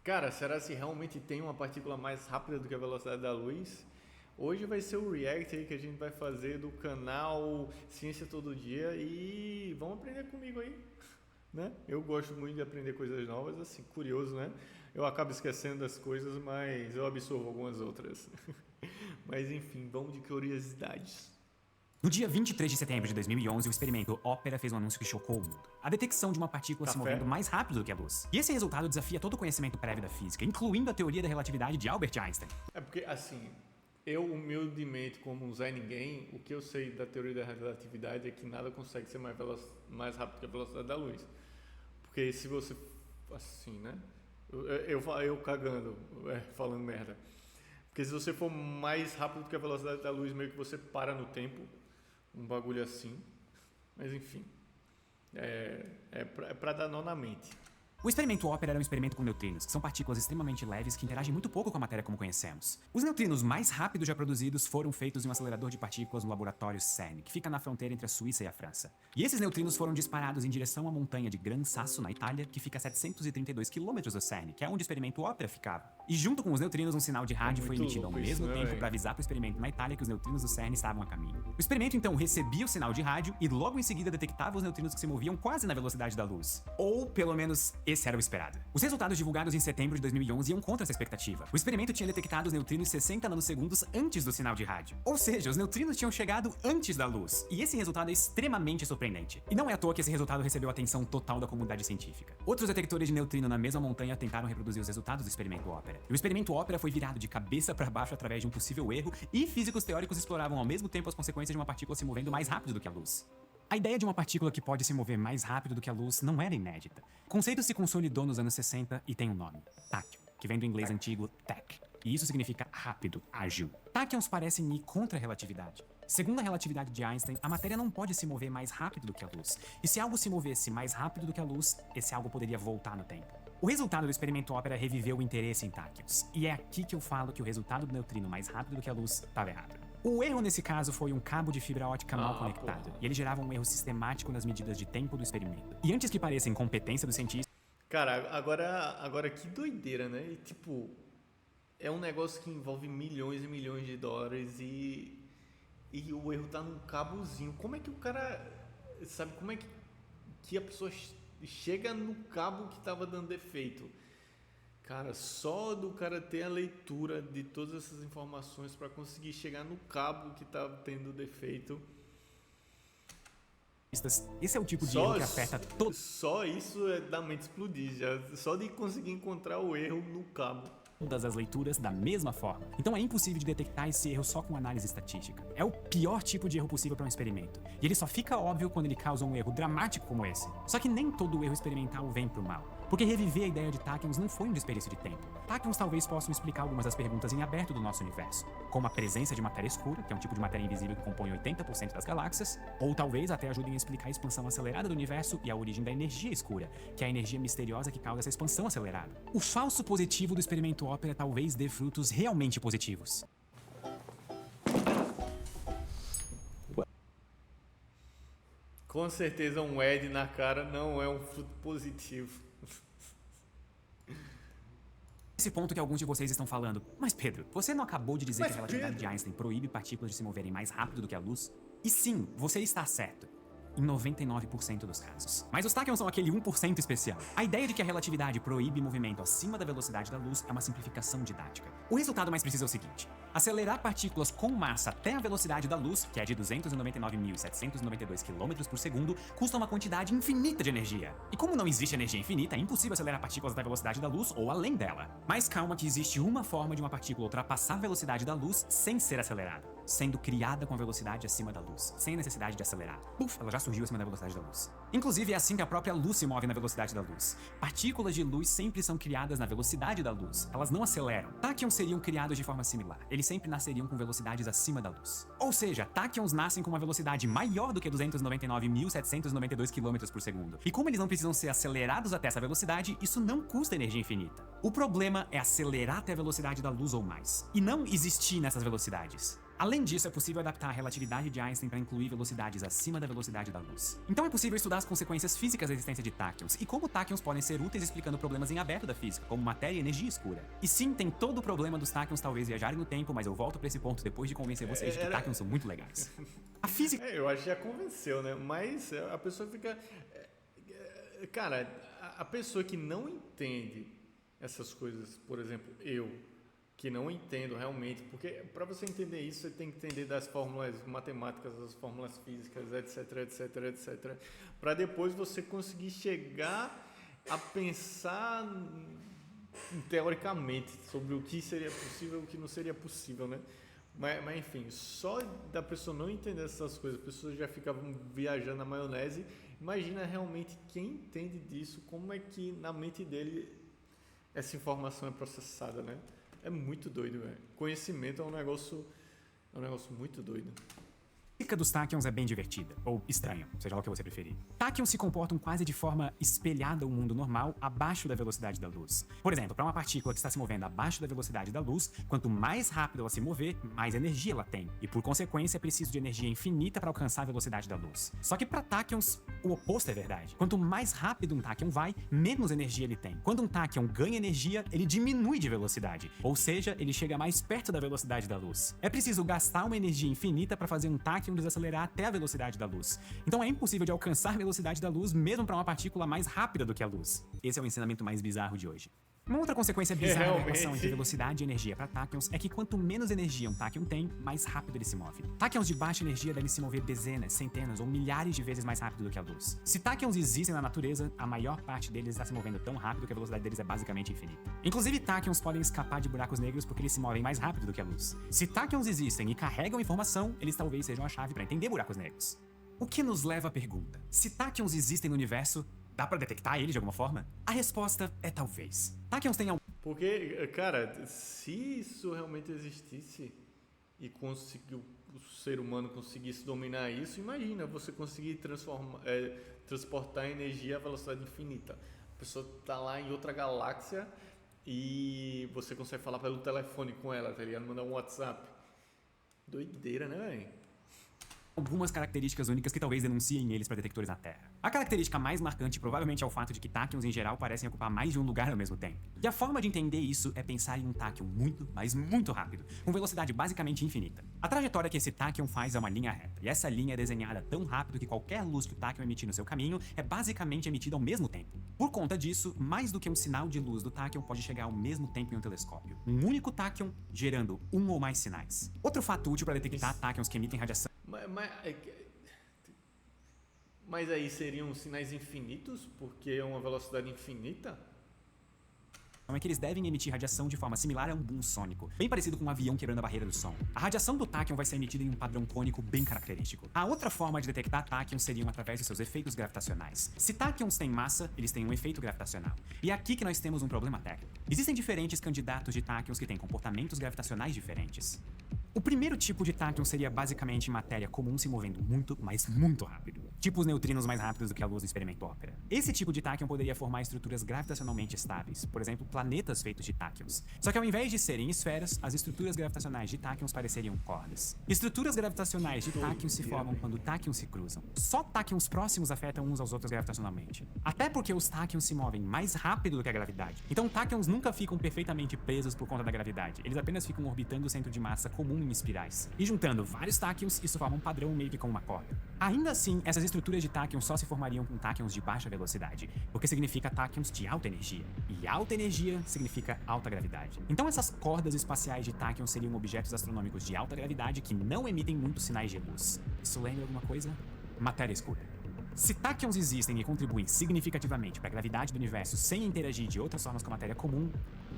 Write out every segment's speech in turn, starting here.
Cara, será se realmente tem uma partícula mais rápida do que a velocidade da luz? Hoje vai ser o react aí que a gente vai fazer do canal Ciência Todo Dia e vão aprender comigo aí, né? Eu gosto muito de aprender coisas novas, assim, curioso, né? Eu acabo esquecendo das coisas, mas eu absorvo algumas outras. Mas enfim, vamos de curiosidades. No dia 23 de setembro de 2011, o experimento Opera fez um anúncio que chocou o mundo. A detecção de uma partícula se Café? movendo mais rápido do que a luz. E esse resultado desafia todo o conhecimento prévio da física, incluindo a teoria da relatividade de Albert Einstein. É porque, assim, eu humildemente, como um Zé Ninguém, o que eu sei da teoria da relatividade é que nada consegue ser mais rápido que a velocidade da luz. Porque se você. Assim, né? Eu cagando, falando merda. Porque se você for mais rápido que a velocidade da luz, meio que você para no tempo. Um bagulho assim. Mas enfim. É pra dar nó na mente. O experimento Opera era um experimento com neutrinos, que são partículas extremamente leves que interagem muito pouco com a matéria como conhecemos. Os neutrinos mais rápidos já produzidos foram feitos em um acelerador de partículas no laboratório CERN, que fica na fronteira entre a Suíça e a França. E esses neutrinos foram disparados em direção à montanha de Gran Sasso, na Itália, que fica a 732 quilômetros do CERN, que é onde o experimento Opera ficava. E junto com os neutrinos, um sinal de rádio foi emitido ao mesmo tempo para avisar para o experimento na Itália que os neutrinos do CERN estavam a caminho. O experimento então recebia o sinal de rádio e logo em seguida detectava os neutrinos que se moviam quase na velocidade da luz. Ou, pelo menos, esse era o esperado. Os resultados divulgados em setembro de 2011 iam contra essa expectativa. O experimento tinha detectado os neutrinos 60 nanosegundos antes do sinal de rádio. Ou seja, os neutrinos tinham chegado antes da luz. E esse resultado é extremamente surpreendente. E não é à toa que esse resultado recebeu a atenção total da comunidade científica. Outros detectores de neutrino na mesma montanha tentaram reproduzir os resultados do experimento Opera. E o experimento Opera foi virado de cabeça para baixo através de um possível erro, e físicos teóricos exploravam ao mesmo tempo as consequências de uma partícula se movendo mais rápido do que a luz. A ideia de uma partícula que pode se mover mais rápido do que a luz não era inédita. O conceito se consolidou nos anos 60 e tem um nome: táquio, que vem do inglês antigo tach, e isso significa rápido, ágil. Táquions parecem ir contra a relatividade. Segundo a relatividade de Einstein, a matéria não pode se mover mais rápido do que a luz. E se algo se movesse mais rápido do que a luz, esse algo poderia voltar no tempo. O resultado do experimento Opera reviveu o interesse em táquions. E é aqui que eu falo que o resultado do neutrino mais rápido do que a luz estava errado. O erro nesse caso foi um cabo de fibra ótica mal conectado, e ele gerava um erro sistemático nas medidas de tempo do experimento. E antes que pareça incompetência do cientista... Cara, agora que doideira, né? E, tipo, é um negócio que envolve milhões e milhões de dólares e o erro tá num cabozinho. Como é que o cara... Sabe, como é que a pessoa chega no cabo que tava dando defeito? Cara, só do cara ter a leitura de todas essas informações para conseguir chegar no cabo que tá tendo defeito. Esse é o tipo de erro que afeta todo... Só isso é da mente explodir, já. Só de conseguir encontrar o erro no cabo. Todas as leituras da mesma forma. Então é impossível de detectar esse erro só com análise estatística. É o pior tipo de erro possível para um experimento. E ele só fica óbvio quando ele causa um erro dramático como esse. Só que nem todo erro experimental vem pro mal. Porque reviver a ideia de táquions não foi um desperdício de tempo. Táquions talvez possam explicar algumas das perguntas em aberto do nosso universo, como a presença de matéria escura, que é um tipo de matéria invisível que compõe 80% das galáxias, ou talvez até ajudem a explicar a expansão acelerada do universo e a origem da energia escura, que é a energia misteriosa que causa essa expansão acelerada. O falso positivo do experimento Opera talvez dê frutos realmente positivos. Com certeza um Ed na cara não é um fruto positivo. Esse ponto que alguns de vocês estão falando, mas Pedro, você não acabou de dizer que a relatividade de Einstein proíbe partículas de se moverem mais rápido do que a luz? E sim, você está certo. Em 99% dos casos. Mas os táquions são aquele 1% especial. A ideia de que a relatividade proíbe movimento acima da velocidade da luz é uma simplificação didática. O resultado mais preciso é o seguinte: acelerar partículas com massa até a velocidade da luz, que é de 299.792 km por segundo, custa uma quantidade infinita de energia. E como não existe energia infinita, é impossível acelerar partículas da velocidade da luz ou além dela. Mas calma que existe uma forma de uma partícula ultrapassar a velocidade da luz sem ser acelerada, sendo criada com a velocidade acima da luz, sem necessidade de acelerar. Puf, ela já surgiu acima da velocidade da luz. Inclusive é assim que a própria luz se move na velocidade da luz. Partículas de luz sempre são criadas na velocidade da luz, elas não aceleram. Táquions seriam criados de forma similar, eles sempre nasceriam com velocidades acima da luz. Ou seja, táquions nascem com uma velocidade maior do que 299.792 km por segundo. E como eles não precisam ser acelerados até essa velocidade, isso não custa energia infinita. O problema é acelerar até a velocidade da luz ou mais, e não existir nessas velocidades. Além disso, é possível adaptar a relatividade de Einstein para incluir velocidades acima da velocidade da luz. Então é possível estudar as consequências físicas da existência de táquions e como táquions podem ser úteis explicando problemas em aberto da física, como matéria e energia escura. E sim, tem todo o problema dos táquions talvez viajarem no tempo, mas eu volto para esse ponto depois de convencer vocês de que táquions são muito legais. A física... Eu acho que já convenceu, né? Mas a pessoa fica... Cara, a pessoa que não entende essas coisas, por exemplo, eu, que não entendo realmente, porque para você entender isso, você tem que entender das fórmulas matemáticas, das fórmulas físicas, etc, etc, etc, para depois você conseguir chegar a pensar teoricamente sobre o que seria possível e o que não seria possível, né? Mas enfim, só da pessoa não entender essas coisas, as pessoas já ficavam viajando na maionese. Imagina realmente quem entende disso, como é que na mente dele essa informação é processada, né? É muito doido, velho. Conhecimento é um negócio muito doido. A física dos táquions é bem divertida, ou estranha, seja lá o que você preferir. Táquions se comportam quase de forma espelhada ao mundo normal abaixo da velocidade da luz. Por exemplo, para uma partícula que está se movendo abaixo da velocidade da luz, quanto mais rápido ela se mover, mais energia ela tem, e por consequência é preciso de energia infinita para alcançar a velocidade da luz. Só que para táquions, o oposto é verdade. Quanto mais rápido um táquion vai, menos energia ele tem. Quando um táquion ganha energia, ele diminui de velocidade, ou seja, ele chega mais perto da velocidade da luz. É preciso gastar uma energia infinita para fazer um táquion desacelerar até a velocidade da luz. Então é impossível de alcançar a velocidade da luz mesmo para uma partícula mais rápida do que a luz. Esse é o ensinamento mais bizarro de hoje. Uma outra consequência bizarra da relação entre velocidade e energia para táquions é que quanto menos energia um táquion tem, mais rápido ele se move. Táquions de baixa energia devem se mover dezenas, centenas ou milhares de vezes mais rápido do que a luz. Se táquions existem na natureza, a maior parte deles está se movendo tão rápido que a velocidade deles é basicamente infinita. Inclusive, táquions podem escapar de buracos negros porque eles se movem mais rápido do que a luz. Se táquions existem e carregam informação, eles talvez sejam a chave para entender buracos negros. O que nos leva à pergunta: se táquions existem no universo, dá pra detectar ele de alguma forma? A resposta é talvez. Táquions têm Porque, cara, se isso realmente existisse e o ser humano conseguisse dominar isso, imagina você conseguir transportar energia à velocidade infinita. A pessoa tá lá em outra galáxia e você consegue falar pelo telefone com ela, tá ligado? Mandar um WhatsApp. Doideira, né, velho? algumas características únicas que talvez denunciem eles para detectores na Terra. A característica mais marcante provavelmente é o fato de que táquions em geral parecem ocupar mais de um lugar ao mesmo tempo. E a forma de entender isso é pensar em um táquion muito, mas muito rápido, com velocidade basicamente infinita. A trajetória que esse táquion faz é uma linha reta, e essa linha é desenhada tão rápido que qualquer luz que o táquion emitir no seu caminho é basicamente emitida ao mesmo tempo. Por conta disso, mais do que um sinal de luz do táquion pode chegar ao mesmo tempo em um telescópio. Um único táquion gerando um ou mais sinais. Outro fato útil para detectar táquions que emitem radiação. Mas aí seriam sinais infinitos, porque é uma velocidade infinita? É que eles devem emitir radiação de forma similar a um boom sônico, bem parecido com um avião quebrando a barreira do som. A radiação do táquion vai ser emitida em um padrão cônico bem característico. A outra forma de detectar táquions seriam através de seus efeitos gravitacionais. Se táquions têm massa, eles têm um efeito gravitacional. E é aqui que nós temos um problema técnico. Existem diferentes candidatos de táquions que têm comportamentos gravitacionais diferentes. O primeiro tipo de táquion seria basicamente matéria comum se movendo muito, mas muito rápido. Tipo os neutrinos mais rápidos do que a luz no experimento Ópera. Esse tipo de táquion poderia formar estruturas gravitacionalmente estáveis, por exemplo, planetas feitos de táquions. Só que ao invés de serem esferas, as estruturas gravitacionais de táquions pareceriam cordas. Estruturas gravitacionais de táquions se formam quando táquions se cruzam. Só táquions próximos afetam uns aos outros gravitacionalmente. Até porque os táquions se movem mais rápido do que a gravidade. Então táquions nunca ficam perfeitamente presos por conta da gravidade. Eles apenas ficam orbitando o centro de massa comum em espirais. E juntando vários táquions, isso forma um padrão meio que com uma corda. Ainda assim, essas estruturas de táquions só se formariam com táquions de baixa velocidade, porque significa táquions de alta energia. E alta energia significa alta gravidade. Então essas cordas espaciais de táquions seriam objetos astronômicos de alta gravidade que não emitem muitos sinais de luz. Isso lembra alguma coisa? Matéria escura. Se táquions existem e contribuem significativamente para a gravidade do universo sem interagir de outras formas com a matéria comum,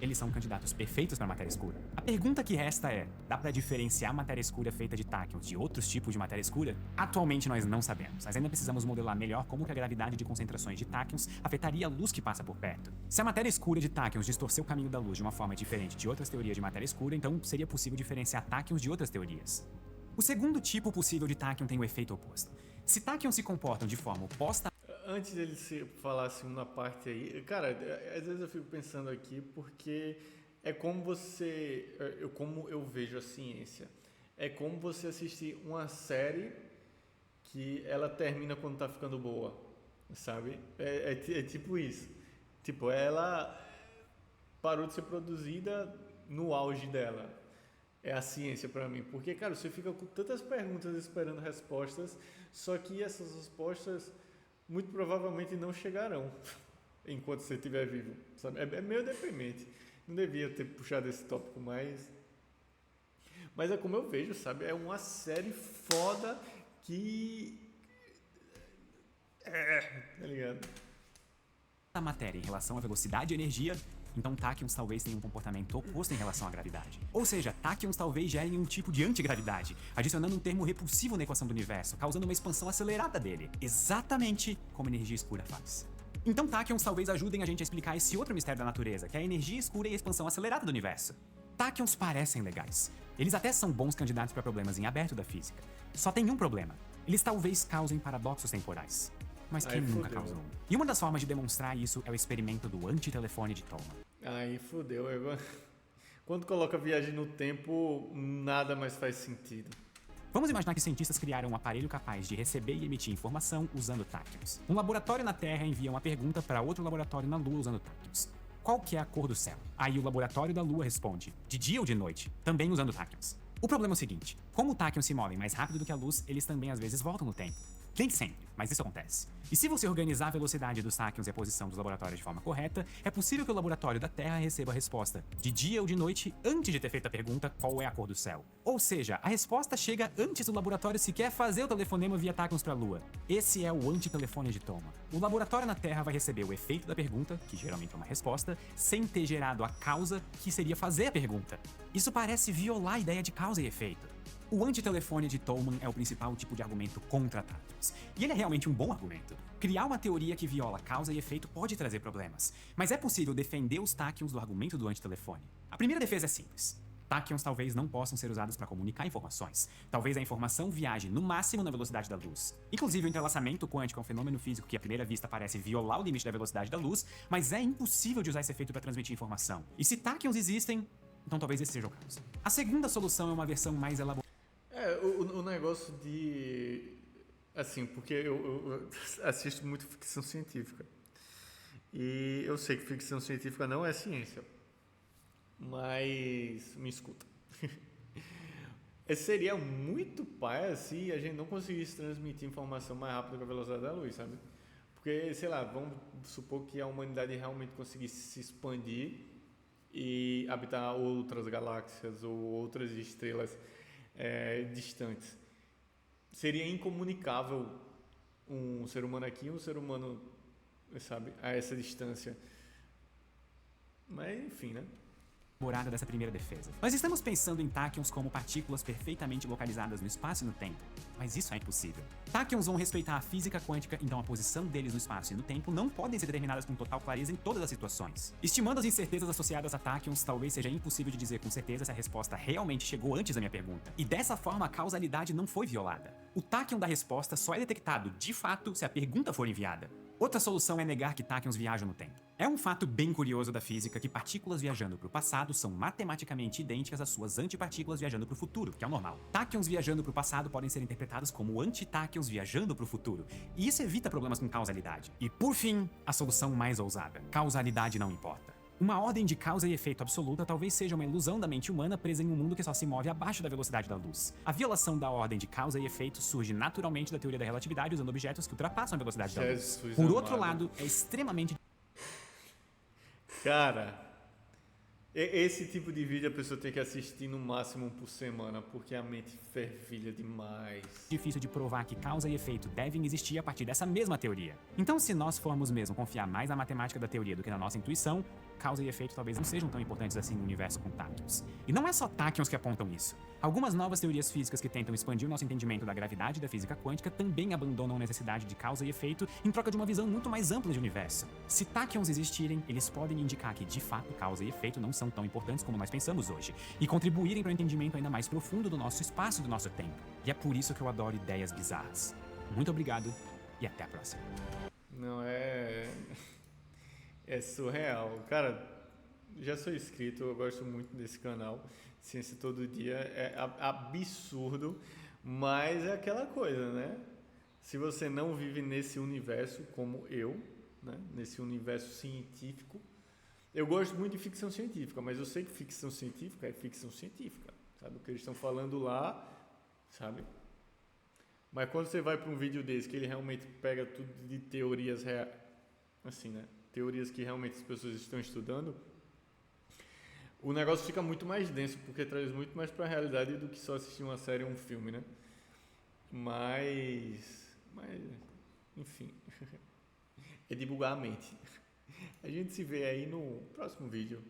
eles são candidatos perfeitos para a matéria escura. A pergunta que resta é, dá para diferenciar matéria escura feita de táquions de outros tipos de matéria escura? Atualmente nós não sabemos, mas ainda precisamos modelar melhor como que a gravidade de concentrações de táquions afetaria a luz que passa por perto. Se a matéria escura de táquions distorcer o caminho da luz de uma forma diferente de outras teorias de matéria escura, então seria possível diferenciar táquions de outras teorias. O segundo tipo possível de táquion tem o efeito oposto. Se táquions se comportam de forma oposta... Antes dele falar a segunda parte aí, cara, às vezes eu fico pensando aqui porque é como como eu vejo a ciência. é como você assistir uma série que ela termina quando tá ficando boa, sabe? É tipo isso. Tipo, ela parou de ser produzida no auge dela. É a ciência pra mim. Porque, cara, você fica com tantas perguntas esperando respostas, só que essas respostas muito provavelmente não chegarão enquanto você estiver vivo, sabe? É meio deprimente. Não devia ter puxado esse tópico, mas é como eu vejo, sabe? É uma série foda que... tá ligado? A matéria em relação à velocidade e energia, então táquions talvez tenham um comportamento oposto em relação à gravidade. Ou seja, táquions talvez gerem um tipo de antigravidade, adicionando um termo repulsivo na equação do universo, causando uma expansão acelerada dele, exatamente como a energia escura faz. Então táquions talvez ajudem a gente a explicar esse outro mistério da natureza, que é a energia escura e a expansão acelerada do universo. Táquions parecem legais. Eles até são bons candidatos para problemas em aberto da física. Só tem um problema. Eles talvez causem paradoxos temporais. Mas quem nunca causou um? E uma das formas de demonstrar isso é o experimento do antitelefone de Thoma. Aí fodeu. Quando coloca viagem no tempo, nada mais faz sentido. Vamos imaginar que cientistas criaram um aparelho capaz de receber e emitir informação usando táquions. Um laboratório na Terra envia uma pergunta para outro laboratório na Lua usando táquions. Qual que é a cor do céu? Aí o laboratório da Lua responde, de dia ou de noite, também usando táquions. O problema é o seguinte, como táquions se movem mais rápido do que a luz, eles também às vezes voltam no tempo. Nem sempre, mas isso acontece. E se você organizar a velocidade dos táquions e a posição dos laboratórios de forma correta, é possível que o laboratório da Terra receba a resposta de dia ou de noite antes de ter feito a pergunta qual é a cor do céu. Ou seja, a resposta chega antes do laboratório sequer fazer o telefonema via táquions para a Lua. Esse é o antitelefone de Thoma. O laboratório na Terra vai receber o efeito da pergunta, que geralmente é uma resposta, sem ter gerado a causa, que seria fazer a pergunta. Isso parece violar a ideia de causa e efeito. O antitelefone de Thoma é o principal tipo de argumento contra táquions. E ele é realmente um bom argumento. Criar uma teoria que viola causa e efeito pode trazer problemas, mas é possível defender os táquions do argumento do antitelefone. A primeira defesa é simples. Táquions talvez não possam ser usados para comunicar informações. Talvez a informação viaje no máximo na velocidade da luz. Inclusive, o entrelaçamento quântico é um fenômeno físico que à primeira vista parece violar o limite da velocidade da luz, mas é impossível de usar esse efeito para transmitir informação. E se táquions existem, então talvez esse seja o caso. A segunda solução é uma versão mais elaborada. O negócio de... Assim, porque eu assisto muito ficção científica. E eu sei que ficção científica não é ciência. Mas me escuta. Seria muito paia se a gente não conseguisse transmitir informação mais rápido que a velocidade da luz, sabe? Porque, sei lá, vamos supor que a humanidade realmente conseguisse se expandir e habitar outras galáxias ou outras estrelas distantes. Seria incomunicável um ser humano aqui e um ser humano, sabe, a essa distância. Mas, enfim, né? Dessa primeira defesa. Nós estamos pensando em táquions como partículas perfeitamente localizadas no espaço e no tempo, mas isso é impossível. Táquions vão respeitar a física quântica, então a posição deles no espaço e no tempo não podem ser determinadas com total clareza em todas as situações. Estimando as incertezas associadas a táquions, talvez seja impossível de dizer com certeza se a resposta realmente chegou antes da minha pergunta. E dessa forma a causalidade não foi violada. O táquion da resposta só é detectado, de fato, se a pergunta for enviada. Outra solução é negar que táquions viajam no tempo. É um fato bem curioso da física que partículas viajando para o passado são matematicamente idênticas às suas antipartículas viajando para o futuro, que é o normal. Táquions viajando para o passado podem ser interpretados como antitáquions viajando para o futuro, e isso evita problemas com causalidade. E por fim, a solução mais ousada: causalidade não importa. Uma ordem de causa e efeito absoluta talvez seja uma ilusão da mente humana presa em um mundo que só se move abaixo da velocidade da luz. A violação da ordem de causa e efeito surge naturalmente da teoria da relatividade usando objetos que ultrapassam a velocidade da luz. Por outro lado, é extremamente... Cara, esse tipo de vídeo a pessoa tem que assistir no máximo um por semana, porque a mente fervilha demais. Difícil de provar que causa e efeito devem existir a partir dessa mesma teoria. Então, se nós formos mesmo confiar mais na matemática da teoria do que na nossa intuição, causa e efeito talvez não sejam tão importantes assim no universo com táquions. E não é só táquions que apontam isso. Algumas novas teorias físicas que tentam expandir o nosso entendimento da gravidade e da física quântica também abandonam a necessidade de causa e efeito em troca de uma visão muito mais ampla de universo. Se táquions existirem, eles podem indicar que, de fato, causa e efeito não são tão importantes como nós pensamos hoje, e contribuírem para um entendimento ainda mais profundo do nosso espaço e do nosso tempo. E é por isso que eu adoro ideias bizarras. Muito obrigado e até a próxima. Não, é surreal. Cara, já sou inscrito, eu gosto muito desse canal. Ciência Todo Dia é absurdo, mas é aquela coisa, né? Se você não vive nesse universo como eu, né? Nesse universo científico, eu gosto muito de ficção científica, mas eu sei que ficção científica é ficção científica, sabe? O que eles estão falando lá, sabe? Mas quando você vai para um vídeo desse, que ele realmente pega tudo de teorias assim, né? Teorias que realmente as pessoas estão estudando, o negócio fica muito mais denso, porque traz muito mais para a realidade do que só assistir uma série ou um filme, né? Mas, enfim, é divulgar a mente. A gente se vê aí no próximo vídeo.